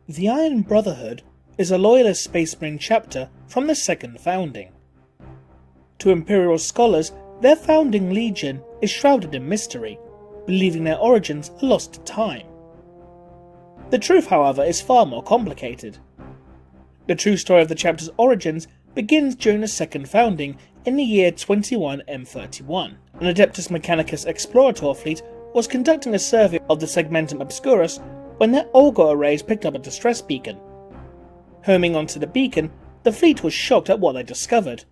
The Iron Brotherhood is a loyalist Space Marine chapter from the Second Founding. To Imperial scholars, their founding legion is shrouded in mystery, believing their origins are lost to time. The truth, however, is far more complicated. The true story of the chapter's origins begins during the Second Founding in the year 21M31. An Adeptus Mechanicus Explorator fleet was conducting a survey of the Segmentum Obscurus when their Olga arrays picked up a distress beacon. Homing onto the beacon, the fleet was shocked at what they discovered.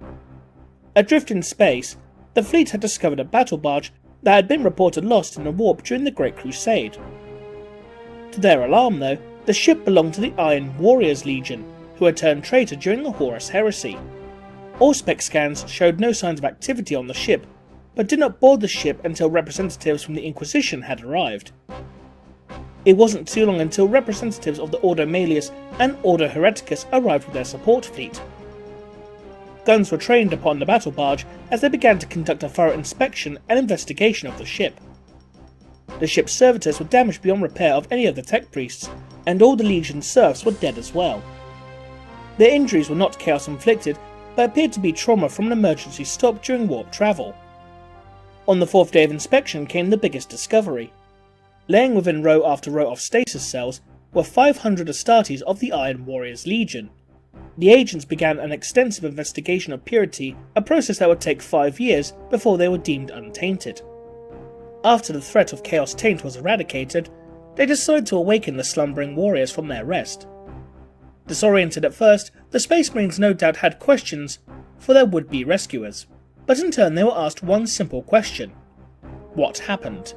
Adrift in space, the fleet had discovered a battle barge that had been reported lost in a warp during the Great Crusade. To their alarm though, the ship belonged to the Iron Warriors Legion, who had turned traitor during the Horus Heresy. All spec scans showed no signs of activity on the ship, but did not board the ship until representatives from the Inquisition had arrived. It wasn't too long until representatives of the Ordo Malleus and Ordo Hereticus arrived with their support fleet. Guns were trained upon the battle barge as they began to conduct a thorough inspection and investigation of the ship. The ship's servitors were damaged beyond repair of any of the tech priests, and all the Legion's serfs were dead as well. Their injuries were not chaos inflicted, but appeared to be trauma from an emergency stop during warp travel. On the fourth day of inspection came the biggest discovery. Laying within row after row of stasis cells were 500 Astartes of the Iron Warriors Legion. The agents began an extensive investigation of purity, a process that would take 5 years before they were deemed untainted. After the threat of Chaos Taint was eradicated, they decided to awaken the slumbering warriors from their rest. Disoriented at first, the Space Marines no doubt had questions for their would-be rescuers, but in turn they were asked one simple question: what happened?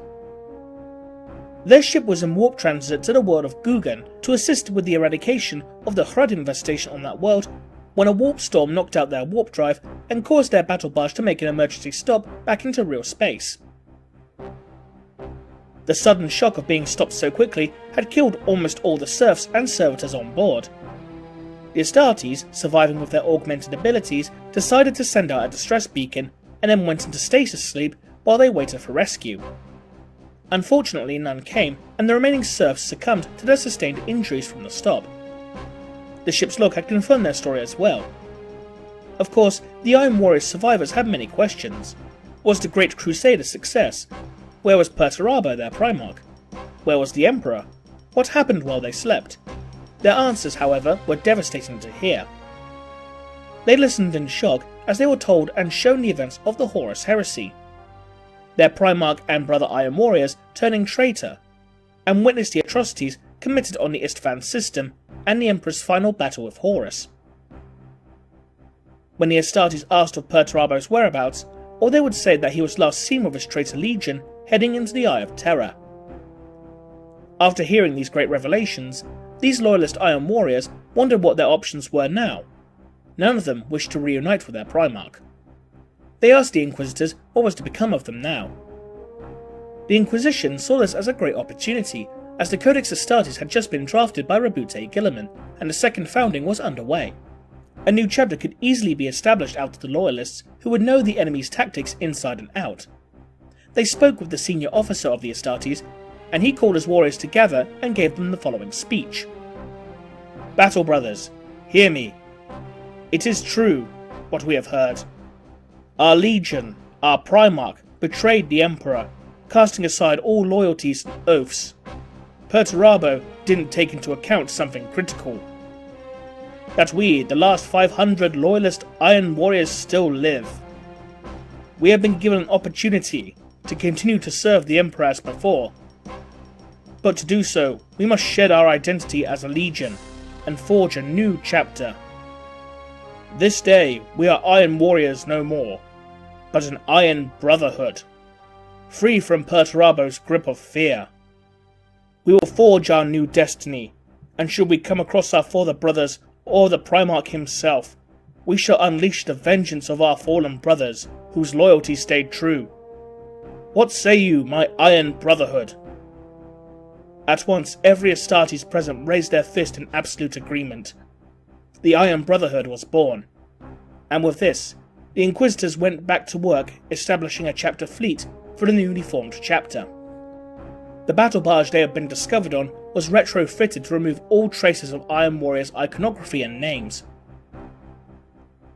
Their ship was in warp transit to the world of Guggen to assist with the eradication of the Hrud infestation on that world, when a warp storm knocked out their warp drive and caused their battle barge to make an emergency stop back into real space. The sudden shock of being stopped so quickly had killed almost all the serfs and servitors on board. The Astartes, surviving with their augmented abilities, decided to send out a distress beacon and then went into stasis sleep while they waited for rescue. Unfortunately, none came, and the remaining serfs succumbed to their sustained injuries from the stop. The ship's log had confirmed their story as well. Of course, the Iron Warriors survivors had many questions. Was the Great Crusade a success? Where was Perturabo, their Primarch? Where was the Emperor? What happened while they slept? Their answers, however, were devastating to hear. They listened in shock as they were told and shown the events of the Horus Heresy, their Primarch and brother Iron Warriors turning traitor, and witnessed the atrocities committed on the Istvan system and the Emperor's final battle with Horus. When the Astartes asked of Perturabo's whereabouts, or they would say that he was last seen with his traitor legion heading into the Eye of Terror. After hearing these great revelations, these loyalist Iron Warriors wondered what their options were now. None of them wished to reunite with their Primarch. They asked the Inquisitors what was to become of them now. The Inquisition saw this as a great opportunity, as the Codex Astartes had just been drafted by Rabute Guilliman, and the Second Founding was underway. A new chapter could easily be established out of the Loyalists, who would know the enemy's tactics inside and out. They spoke with the senior officer of the Astartes, and he called his warriors together and gave them the following speech. "Battle brothers, hear me. It is true, what we have heard. Our legion, our Primarch, betrayed the Emperor, casting aside all loyalties and oaths. Perturabo didn't take into account something critical. That we, the last 500 loyalist Iron Warriors, still live. We have been given an opportunity to continue to serve the Emperor as before. But to do so, we must shed our identity as a legion and forge a new chapter. This day, we are Iron Warriors no more, but an Iron Brotherhood, free from Perturabo's grip of fear. We will forge our new destiny, and should we come across our father brothers or the Primarch himself, we shall unleash the vengeance of our fallen brothers, whose loyalty stayed true. What say you, my Iron Brotherhood?" At once, every Astartes present raised their fist in absolute agreement. The Iron Brotherhood was born, and with this, the Inquisitors went back to work establishing a chapter fleet for the newly formed chapter. The battle barge they had been discovered on was retrofitted to remove all traces of Iron Warrior's iconography and names.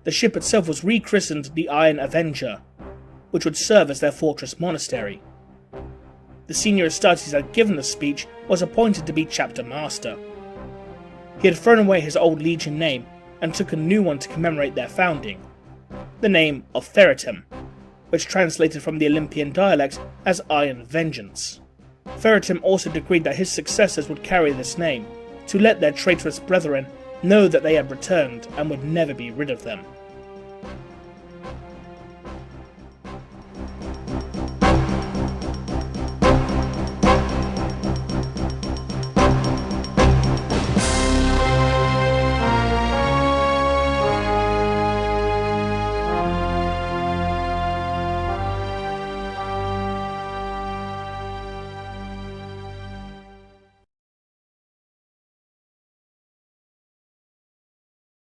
The ship itself was rechristened the Iron Avenger, which would serve as their fortress monastery. The senior Astartes had given the speech was appointed to be chapter master. He had thrown away his old legion name and took a new one to commemorate their founding, the name of Theritum, which translated from the Olympian dialect as Iron Vengeance. Theritum also decreed that his successors would carry this name, to let their traitorous brethren know that they had returned and would never be rid of them.